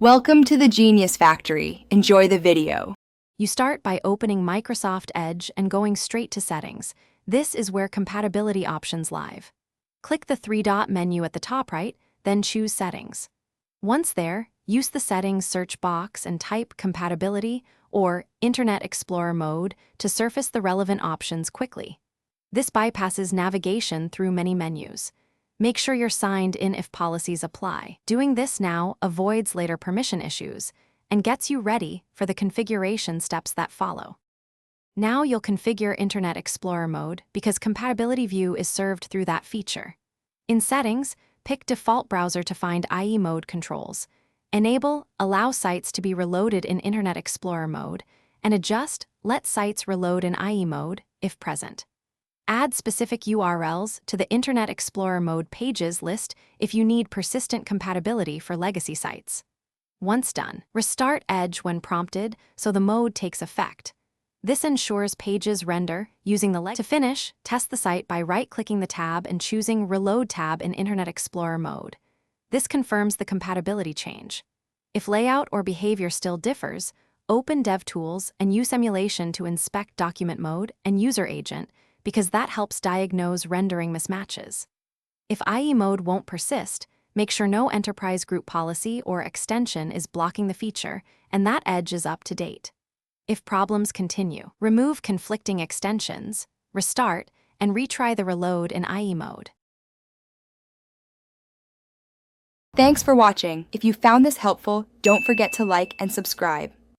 Welcome to the Genius Factory. Enjoy the video. You start by opening Microsoft Edge and going straight to Settings. This is where compatibility options live. Click the three-dot menu at the top right, then choose Settings. Once there, use the Settings search box and type Compatibility or Internet Explorer mode to surface the relevant options quickly. This bypasses navigation through many menus. Make sure you're signed in if policies apply. Doing this now avoids later permission issues and gets you ready for the configuration steps that follow. Now you'll configure Internet Explorer mode because Compatibility View is served through that feature. In Settings, pick Default Browser to find IE mode controls. Enable Allow sites to be reloaded in Internet Explorer mode, and adjust Let sites reload in IE mode if present. Add specific URLs to the Internet Explorer mode pages list if you need persistent compatibility for legacy sites. Once done, restart Edge when prompted so the mode takes effect. This ensures pages render using the To finish, test the site by right-clicking the tab and choosing Reload tab in Internet Explorer mode. This confirms the compatibility change. If layout or behavior still differs, open DevTools and use emulation to inspect document mode and user agent because that helps diagnose rendering mismatches. If IE mode won't persist, make sure no enterprise group policy or extension is blocking the feature and that Edge is up to date. If problems continue, remove conflicting extensions, restart, and retry the reload in IE mode. Thanks for watching. If you found this helpful, don't forget to like and subscribe.